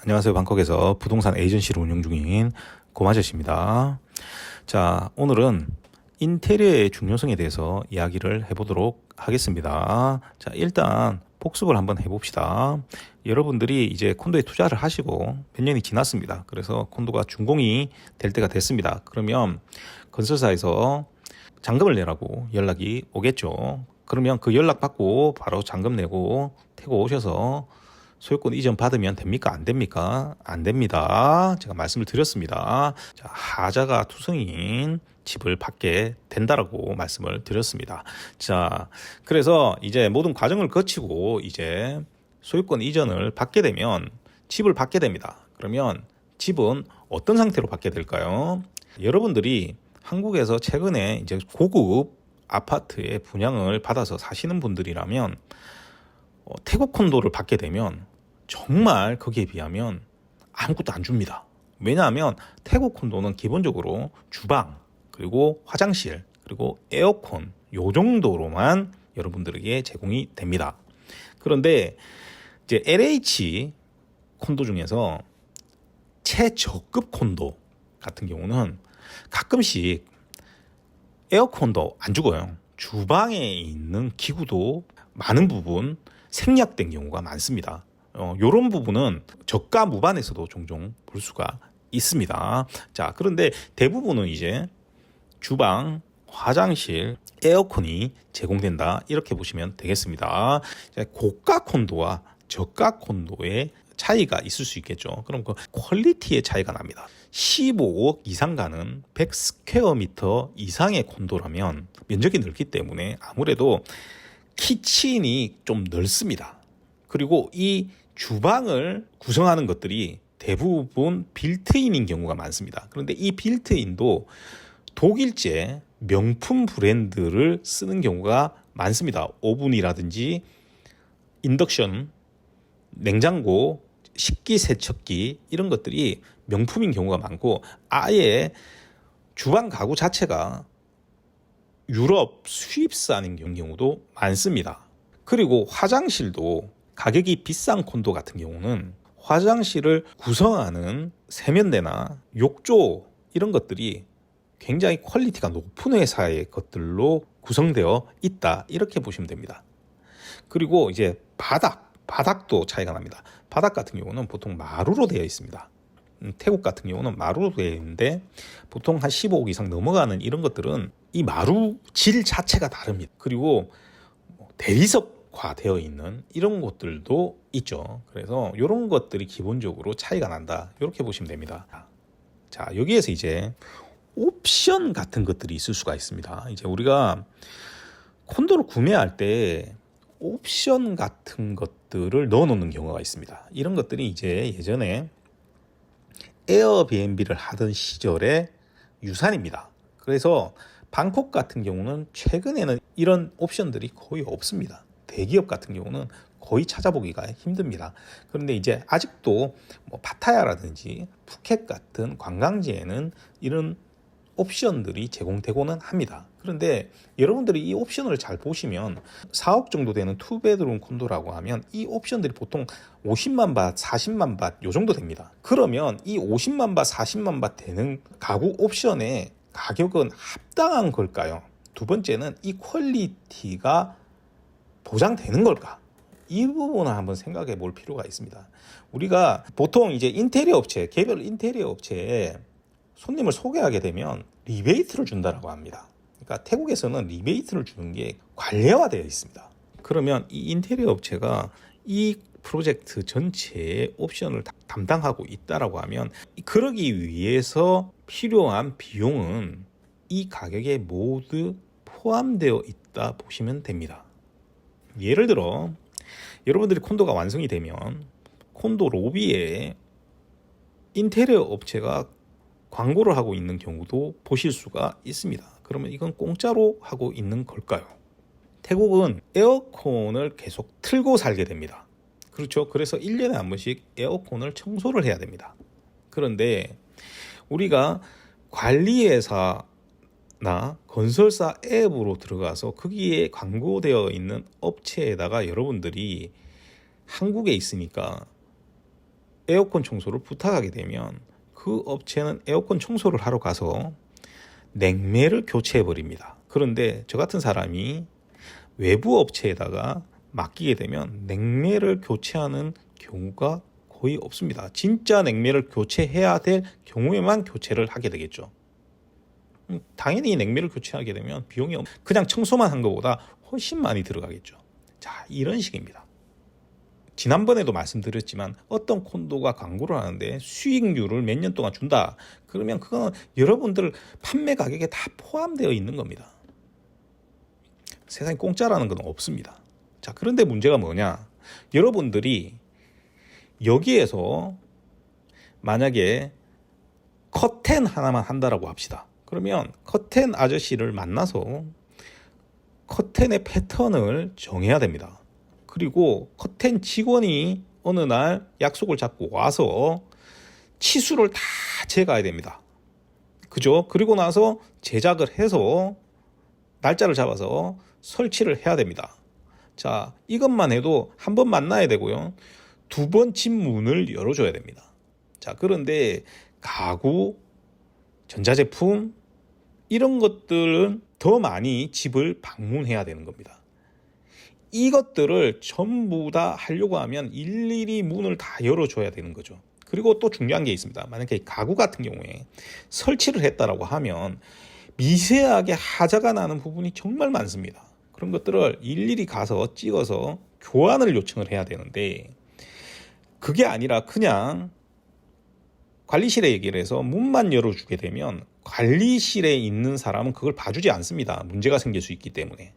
안녕하세요. 방콕에서 부동산 에이전시를 운영 중인 고마저씨입니다. 자, 오늘은 인테리어의 중요성에 대해서 이야기를 해보도록 하겠습니다. 자, 일단 복습을 한번 해봅시다. 여러분들이 이제 콘도에 투자를 하시고 몇 년이 지났습니다. 그래서 콘도가 준공이 될 때가 됐습니다. 그러면 건설사에서 잔금을 내라고 연락이 오겠죠. 그러면 그 연락 받고 바로 잔금 내고 태고 오셔서 소유권 이전 받으면 됩니까? 안 됩니까? 안 됩니다. 제가 말씀을 드렸습니다. 자, 하자가 투성인 집을 받게 된다라고 말씀을 드렸습니다. 자, 그래서 이제 모든 과정을 거치고 이제 소유권 이전을 받게 되면 집을 받게 됩니다. 그러면 집은 어떤 상태로 받게 될까요? 여러분들이 한국에서 최근에 이제 고급 아파트의 분양을 받아서 사시는 분들이라면 태국 콘도를 받게 되면 정말 거기에 비하면 아무것도 안 줍니다. 왜냐하면 태국 콘도는 기본적으로 주방, 그리고 화장실, 그리고 에어컨 요 정도로만 여러분들에게 제공이 됩니다. 그런데 이제 LH 콘도 중에서 최저급 콘도 같은 경우는 가끔씩 에어컨도 안 주고요. 주방에 있는 기구도 많은 부분 생략된 경우가 많습니다. 이런 부분은 저가 무반에서도 종종 볼 수가 있습니다. 자, 그런데 대부분은 이제 주방, 화장실, 에어컨이 제공된다 이렇게 보시면 되겠습니다. 고가 콘도와 저가 콘도의 차이가 있을 수 있겠죠. 그럼 그 퀄리티의 차이가 납니다. 15억 이상 가는 100스퀘어미터 이상의 콘도라면 면적이 넓기 때문에 아무래도 키친이 좀 넓습니다. 그리고 이 주방을 구성하는 것들이 대부분 빌트인인 경우가 많습니다. 그런데 이 빌트인도 독일제 명품 브랜드를 쓰는 경우가 많습니다. 오븐이라든지 인덕션, 냉장고, 식기세척기 이런 것들이 명품인 경우가 많고 아예 주방 가구 자체가 유럽 수입산인 경우도 많습니다. 그리고 화장실도 가격이 비싼 콘도 같은 경우는 화장실을 구성하는 세면대나 욕조 이런 것들이 굉장히 퀄리티가 높은 회사의 것들로 구성되어 있다 이렇게 보시면 됩니다. 그리고 이제 바닥도 차이가 납니다. 바닥 같은 경우는 보통 마루로 되어 있습니다. 태국 같은 경우는 마루로 되어 있는데 보통 한 15억 이상 넘어가는 이런 것들은 이 마루 질 자체가 다릅니다. 그리고 대리석화 되어 있는 이런 곳들도 있죠. 그래서 이런 것들이 기본적으로 차이가 난다 이렇게 보시면 됩니다. 자, 여기에서 이제 옵션 같은 것들이 있을 수가 있습니다. 이제 우리가 콘도를 구매할 때 옵션 같은 것들을 넣어 놓는 경우가 있습니다. 이런 것들이 이제 예전에 에어비앤비를 하던 시절의 유산입니다. 그래서 방콕 같은 경우는 최근에는 이런 옵션들이 거의 없습니다. 대기업 같은 경우는 거의 찾아보기가 힘듭니다. 그런데 이제 아직도 뭐 파타야라든지 푸켓 같은 관광지에는 이런 옵션들이 제공되고는 합니다. 그런데 여러분들이 이 옵션을 잘 보시면 4억 정도 되는 투베드룸 콘도라고 하면 이 옵션들이 보통 50만 바, 40만 바 요 정도 됩니다. 그러면 이 50만 바, 40만 바 되는 가구 옵션의 가격은 합당한 걸까요? 두 번째는 이 퀄리티가 보장되는 걸까? 이 부분을 한번 생각해 볼 필요가 있습니다. 우리가 보통 이제 인테리어 업체, 개별 인테리어 업체에 손님을 소개하게 되면 리베이트를 준다라고 합니다. 그러니까 태국에서는 리베이트를 주는 게 관례화되어 있습니다. 그러면 이 인테리어 업체가 이 프로젝트 전체의 옵션을 담당하고 있다라고 하면 그러기 위해서 필요한 비용은 이 가격에 모두 포함되어 있다 보시면 됩니다. 예를 들어 여러분들이 콘도가 완성이 되면 콘도 로비에 인테리어 업체가 광고를 하고 있는 경우도 보실 수가 있습니다. 그러면 이건 공짜로 하고 있는 걸까요? 태국은 에어컨을 계속 틀고 살게 됩니다. 그렇죠. 그래서 1년에 한 번씩 에어컨을 청소를 해야 됩니다. 그런데 우리가 관리회사나 건설사 앱으로 들어가서 거기에 광고되어 있는 업체에다가 여러분들이 한국에 있으니까 에어컨 청소를 부탁하게 되면 그 업체는 에어컨 청소를 하러 가서 냉매를 교체해 버립니다. 그런데 저 같은 사람이 외부 업체에다가 맡기게 되면 냉매를 교체하는 경우가 거의 없습니다. 진짜 냉매를 교체해야 될 경우에만 교체를 하게 되겠죠. 당연히 냉매를 교체하게 되면 비용이 그냥 청소만 한 것보다 훨씬 많이 들어가겠죠. 자, 이런 식입니다. 지난번에도 말씀드렸지만 어떤 콘도가 광고를 하는데 수익률을 몇 년 동안 준다. 그러면 그거는 여러분들 판매 가격에 다 포함되어 있는 겁니다. 세상에 공짜라는 건 없습니다. 자, 그런데 문제가 뭐냐? 여러분들이 여기에서 만약에 커튼 하나만 한다라고 합시다. 그러면 커튼 아저씨를 만나서 커튼의 패턴을 정해야 됩니다. 그리고 커튼 직원이 어느 날 약속을 잡고 와서 치수를 다 재가야 됩니다. 그죠? 그리고 나서 제작을 해서 날짜를 잡아서 설치를 해야 됩니다. 자, 이것만 해도 한 번 만나야 되고요. 두 번 집 문을 열어줘야 됩니다. 자, 그런데 가구, 전자제품 이런 것들은 더 많이 집을 방문해야 되는 겁니다. 이것들을 전부 다 하려고 하면 일일이 문을 다 열어줘야 되는 거죠. 그리고 또 중요한 게 있습니다. 만약에 가구 같은 경우에 설치를 했다라고 하면 미세하게 하자가 나는 부분이 정말 많습니다. 그런 것들을 일일이 가서 찍어서 교환을 요청을 해야 되는데 그게 아니라 그냥 관리실에 얘기를 해서 문만 열어주게 되면 관리실에 있는 사람은 그걸 봐주지 않습니다. 문제가 생길 수 있기 때문에.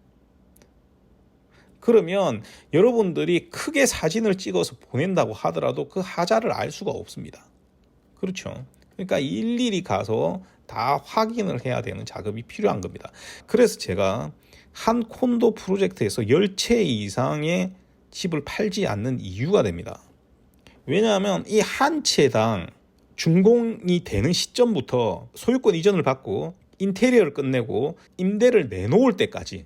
그러면 여러분들이 크게 사진을 찍어서 보낸다고 하더라도 그 하자를 알 수가 없습니다. 그렇죠. 그러니까 일일이 가서 다 확인을 해야 되는 작업이 필요한 겁니다. 그래서 제가 한 콘도 프로젝트에서 10채 이상의 집을 팔지 않는 이유가 됩니다. 왜냐하면 이 한 채당 준공이 되는 시점부터 소유권 이전을 받고 인테리어를 끝내고 임대를 내놓을 때까지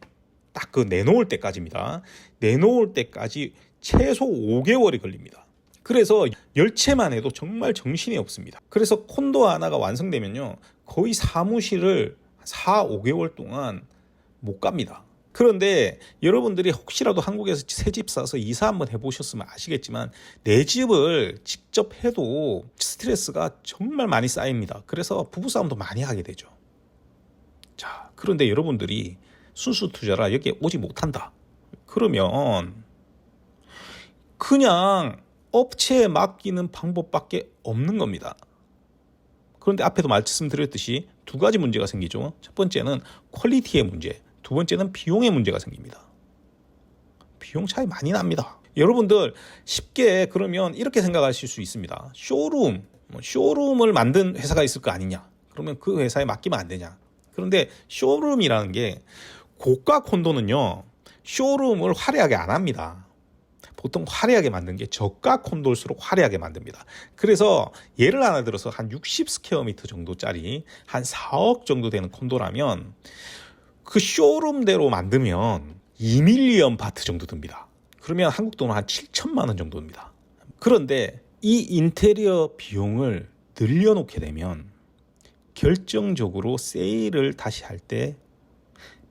딱 그 내놓을 때까지입니다. 내놓을 때까지 최소 5개월이 걸립니다. 그래서 10채만 해도 정말 정신이 없습니다. 그래서 콘도 하나가 완성되면요. 거의 사무실을 4, 5개월 동안 못 갑니다. 그런데 여러분들이 혹시라도 한국에서 새 집 사서 이사 한번 해보셨으면 아시겠지만 내 집을 직접 해도 스트레스가 정말 많이 쌓입니다. 그래서 부부싸움도 많이 하게 되죠. 자, 그런데 여러분들이 순수 투자라 여기에 오지 못한다. 그러면 그냥 업체에 맡기는 방법밖에 없는 겁니다. 그런데 앞에도 말씀드렸듯이 두 가지 문제가 생기죠. 첫 번째는 퀄리티의 문제, 두 번째는 비용의 문제가 생깁니다. 비용 차이 많이 납니다. 여러분들 쉽게 그러면 이렇게 생각하실 수 있습니다. 쇼룸을 만든 회사가 있을 거 아니냐. 그러면 그 회사에 맡기면 안 되냐. 그런데 쇼룸이라는 게 고가 콘도는요. 쇼룸을 화려하게 안 합니다. 보통 화려하게 만든 게 저가 콘도일수록 화려하게 만듭니다. 그래서 예를 하나 들어서 한 60스퀘어미터 정도짜리 한 4억 정도 되는 콘도라면 그 쇼룸대로 만들면 2밀리언 바트 정도 듭니다. 그러면 한국 돈은 한 7천만 원 정도 듭니다. 그런데 이 인테리어 비용을 늘려놓게 되면 결정적으로 세일을 다시 할 때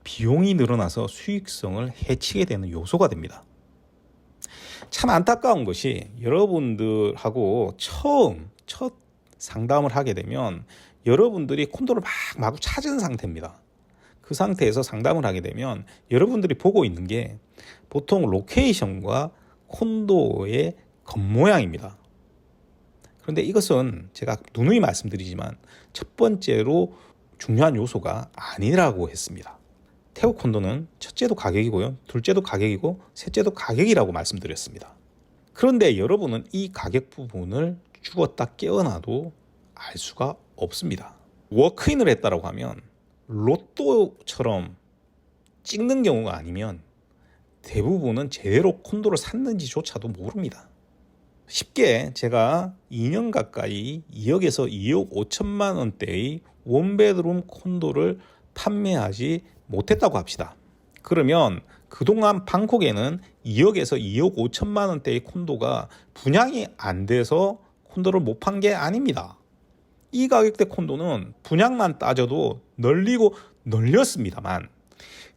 비용이 늘어나서 수익성을 해치게 되는 요소가 됩니다. 참 안타까운 것이 여러분들하고 첫 상담을 하게 되면 여러분들이 콘도를 마구 찾은 상태입니다. 그 상태에서 상담을 하게 되면 여러분들이 보고 있는 게 보통 로케이션과 콘도의 겉모양입니다. 그런데 이것은 제가 누누이 말씀드리지만 첫 번째로 중요한 요소가 아니라고 했습니다. 태국 콘도는 첫째도 가격이고요. 둘째도 가격이고 셋째도 가격이라고 말씀드렸습니다. 그런데 여러분은 이 가격 부분을 죽었다 깨어나도 알 수가 없습니다. 워크인을 했다라고 하면 로또처럼 찍는 경우가 아니면 대부분은 제대로 콘도를 샀는지조차도 모릅니다. 쉽게 제가 2년 가까이 2억에서 2억 5천만 원대의 원베드룸 콘도를 판매하지 못했다고 합시다. 그러면 그동안 방콕에는 2억에서 2억 5천만 원대의 콘도가 분양이 안 돼서 콘도를 못 판 게 아닙니다. 이 가격대 콘도는 분양만 따져도 널리고 널렸습니다만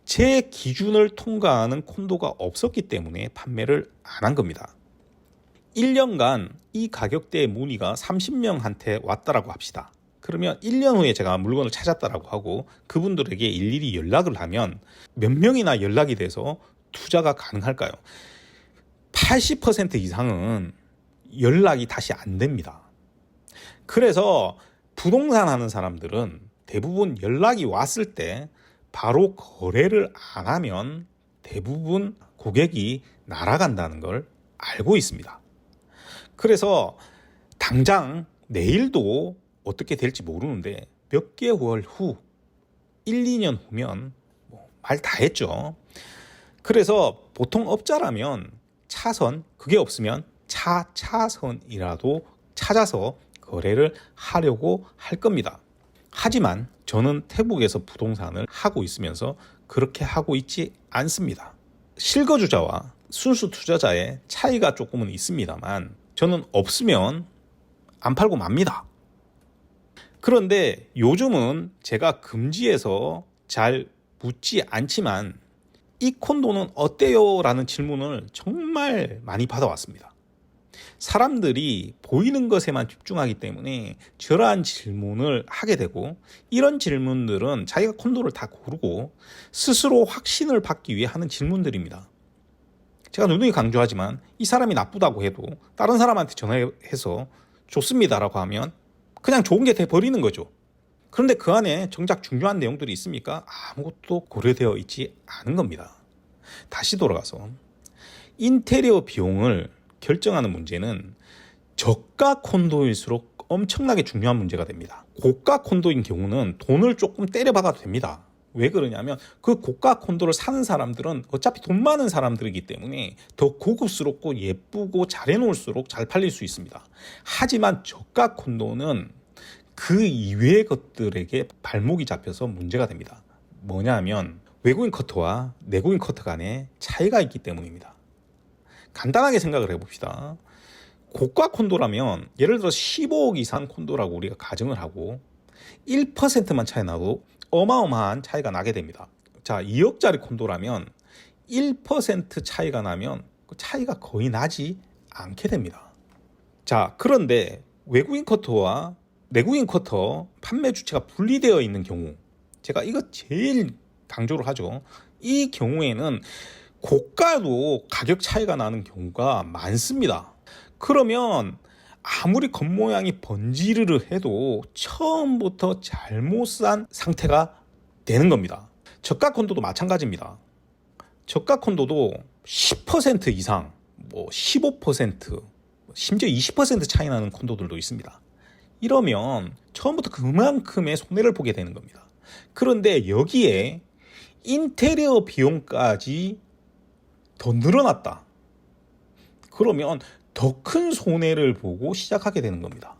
제 기준을 통과하는 콘도가 없었기 때문에 판매를 안 한 겁니다. 1년간 이 가격대의 문의가 30명한테 왔다라고 합시다. 그러면 1년 후에 제가 물건을 찾았다라고 하고 그분들에게 일일이 연락을 하면 몇 명이나 연락이 돼서 투자가 가능할까요? 80% 이상은 연락이 다시 안 됩니다. 그래서 부동산 하는 사람들은 대부분 연락이 왔을 때 바로 거래를 안 하면 대부분 고객이 날아간다는 걸 알고 있습니다. 그래서 당장 내일도 어떻게 될지 모르는데 몇 개월 후 1, 2년 후면 말 다 했죠. 그래서 보통 업자라면 차선, 그게 없으면 차선이라도 찾아서 거래를 하려고 할 겁니다. 하지만 저는 태국에서 부동산을 하고 있으면서 그렇게 하고 있지 않습니다. 실거주자와 순수 투자자의 차이가 조금은 있습니다만 저는 없으면 안 팔고 맙니다. 그런데 요즘은 제가 금지해서 잘 묻지 않지만 이 콘도는 어때요? 라는 질문을 정말 많이 받아왔습니다. 사람들이 보이는 것에만 집중하기 때문에 저러한 질문을 하게 되고 이런 질문들은 자기가 콘도를 다 고르고 스스로 확신을 받기 위해 하는 질문들입니다. 제가 누누이 강조하지만 이 사람이 나쁘다고 해도 다른 사람한테 전화해서 좋습니다라고 하면 그냥 좋은 게 돼버리는 거죠. 그런데 그 안에 정작 중요한 내용들이 있습니까? 아무것도 고려되어 있지 않은 겁니다. 다시 돌아가서 인테리어 비용을 결정하는 문제는 저가 콘도일수록 엄청나게 중요한 문제가 됩니다. 고가 콘도인 경우는 돈을 조금 때려박아도 됩니다. 왜 그러냐면 그 고가 콘도를 사는 사람들은 어차피 돈 많은 사람들이기 때문에 더 고급스럽고 예쁘고 잘 해놓을수록 잘 팔릴 수 있습니다. 하지만 저가 콘도는 그 이외의 것들에게 발목이 잡혀서 문제가 됩니다. 뭐냐면 외국인 커터와 내국인 커터 간에 차이가 있기 때문입니다. 간단하게 생각을 해봅시다. 고가 콘도라면 예를 들어 15억 이상 콘도라고 우리가 가정을 하고 1%만 차이 나도 어마어마한 차이가 나게 됩니다. 자, 2억짜리 콘도라면 1% 차이가 나면 그 차이가 거의 나지 않게 됩니다. 자, 그런데 외국인 커터와 내국인 커터 판매 주체가 분리되어 있는 경우, 제가 이거 제일 강조를 하죠. 이 경우에는 고가도 가격 차이가 나는 경우가 많습니다. 그러면 아무리 겉모양이 번지르르 해도 처음부터 잘못 산 상태가 되는 겁니다. 저가 콘도도 마찬가지입니다. 저가 콘도도 10% 이상, 15%, 심지어 20% 차이 나는 콘도들도 있습니다. 이러면 처음부터 그만큼의 손해를 보게 되는 겁니다. 그런데 여기에 인테리어 비용까지 더 늘어났다. 그러면 더 큰 손해를 보고 시작하게 되는 겁니다.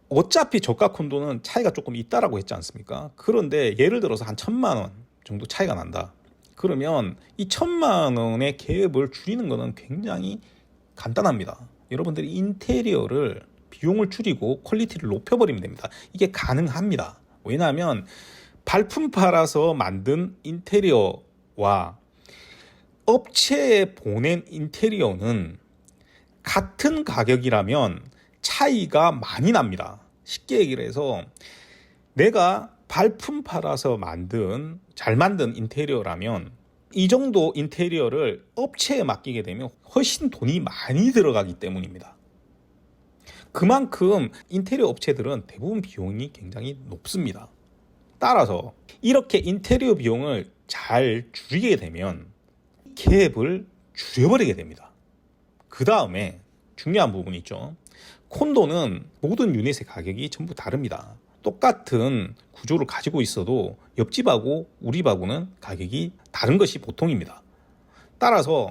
어차피 저가 콘도는 차이가 조금 있다라고 했지 않습니까? 그런데 예를 들어서 한 1,000만 원 정도 차이가 난다. 그러면 이 1,000만 원의 갭을 줄이는 것은 굉장히 간단합니다. 여러분들이 인테리어를 비용을 줄이고 퀄리티를 높여버리면 됩니다. 이게 가능합니다. 왜냐하면 발품 팔아서 만든 인테리어와 업체에 보낸 인테리어는 같은 가격이라면 차이가 많이 납니다. 쉽게 얘기를 해서 내가 발품 팔아서 잘 만든 인테리어라면 이 정도 인테리어를 업체에 맡기게 되면 훨씬 돈이 많이 들어가기 때문입니다. 그만큼 인테리어 업체들은 대부분 비용이 굉장히 높습니다. 따라서 이렇게 인테리어 비용을 잘 줄이게 되면 갭을 줄여버리게 됩니다. 그 다음에 중요한 부분이 있죠. 콘도는 모든 유닛의 가격이 전부 다릅니다. 똑같은 구조를 가지고 있어도 옆집하고 우리 집하고는 가격이 다른 것이 보통입니다. 따라서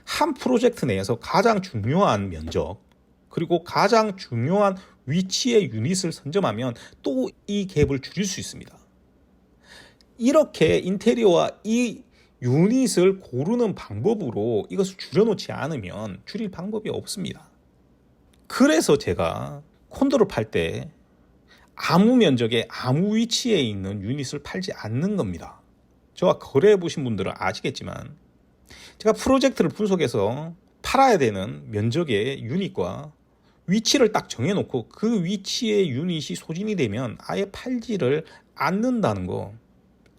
한 프로젝트 내에서 가장 중요한 면적 그리고 가장 중요한 위치의 유닛을 선점하면 또 이 갭을 줄일 수 있습니다. 이렇게 인테리어와 이 유닛을 고르는 방법으로 이것을 줄여놓지 않으면 줄일 방법이 없습니다. 그래서 제가 콘도를 팔 때 아무 면적에 아무 위치에 있는 유닛을 팔지 않는 겁니다. 저와 거래해 보신 분들은 아시겠지만 제가 프로젝트를 분석해서 팔아야 되는 면적의 유닛과 위치를 딱 정해놓고 그 위치의 유닛이 소진이 되면 아예 팔지를 않는다는 거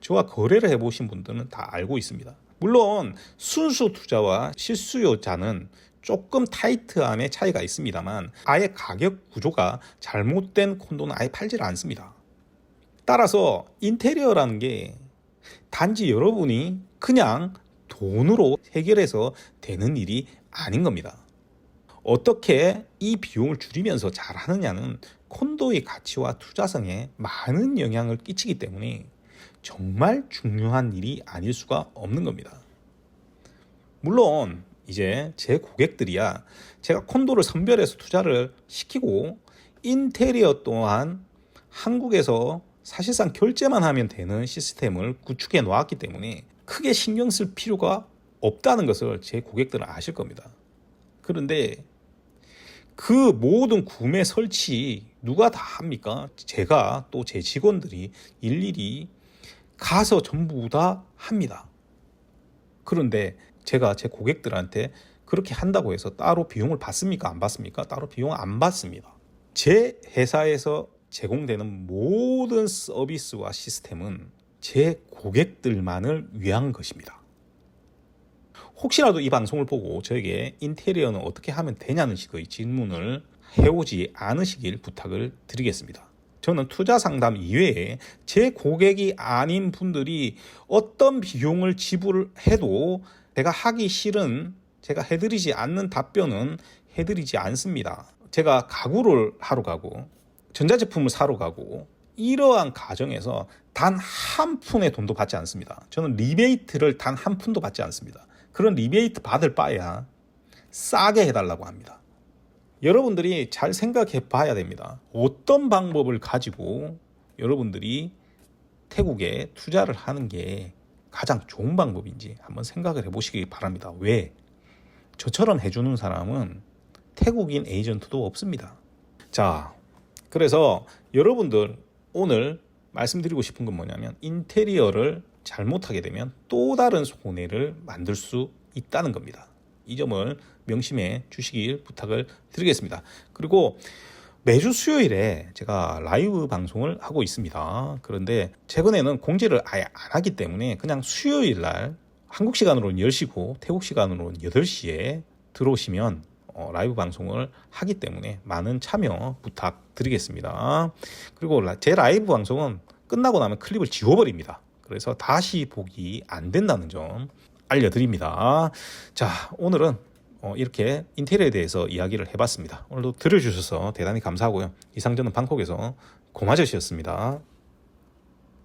저와 거래를 해보신 분들은 다 알고 있습니다. 물론 순수 투자와 실수요자는 조금 타이트함의 차이가 있습니다만 아예 가격 구조가 잘못된 콘도는 아예 팔지를 않습니다. 따라서 인테리어라는 게 단지 여러분이 그냥 돈으로 해결해서 되는 일이 아닌 겁니다. 어떻게 이 비용을 줄이면서 잘하느냐는 콘도의 가치와 투자성에 많은 영향을 끼치기 때문에 정말 중요한 일이 아닐 수가 없는 겁니다. 물론 이제 제 고객들이야 제가 콘도를 선별해서 투자를 시키고 인테리어 또한 한국에서 사실상 결제만 하면 되는 시스템을 구축해 놓았기 때문에 크게 신경 쓸 필요가 없다는 것을 제 고객들은 아실 겁니다. 그런데 그 모든 구매 설치 누가 다 합니까? 제가 또 제 직원들이 일일이 가서 전부 다 합니다. 그런데 제가 제 고객들한테 그렇게 한다고 해서 따로 비용을 받습니까? 안 받습니까? 따로 비용 안 받습니다. 제 회사에서 제공되는 모든 서비스와 시스템은 제 고객들만을 위한 것입니다. 혹시라도 이 방송을 보고 저에게 인테리어는 어떻게 하면 되냐는 식의 질문을 해오지 않으시길 부탁을 드리겠습니다. 저는 투자 상담 이외에 제 고객이 아닌 분들이 어떤 비용을 지불해도 제가 하기 싫은, 제가 해드리지 않는 답변은 해드리지 않습니다. 제가 가구를 하러 가고 전자제품을 사러 가고 이러한 가정에서 단 한 푼의 돈도 받지 않습니다. 저는 리베이트를 단 한 푼도 받지 않습니다. 그런 리베이트 받을 바에야 싸게 해달라고 합니다. 여러분들이 잘 생각해 봐야 됩니다. 어떤 방법을 가지고 여러분들이 태국에 투자를 하는 게 가장 좋은 방법인지 한번 생각을 해보시기 바랍니다. 왜? 저처럼 해주는 사람은 태국인 에이전트도 없습니다. 자, 그래서 여러분들 오늘 말씀드리고 싶은 건 뭐냐면 인테리어를 잘못하게 되면 또 다른 손해를 만들 수 있다는 겁니다. 이 점을 명심해 주시길 부탁을 드리겠습니다. 그리고 매주 수요일에 제가 라이브 방송을 하고 있습니다. 그런데 최근에는 공지를 아예 안 하기 때문에 그냥 수요일 날 한국 시간으로는 10시고 태국 시간으로는 8시에 들어오시면 라이브 방송을 하기 때문에 많은 참여 부탁드리겠습니다. 그리고 제 라이브 방송은 끝나고 나면 클립을 지워버립니다. 그래서 다시 보기 안 된다는 점 알려드립니다. 자, 오늘은 이렇게 인테리어에 대해서 이야기를 해봤습니다. 오늘도 들어주셔서 대단히 감사하고요. 이상 저는 방콕에서 고마저씨였습니다.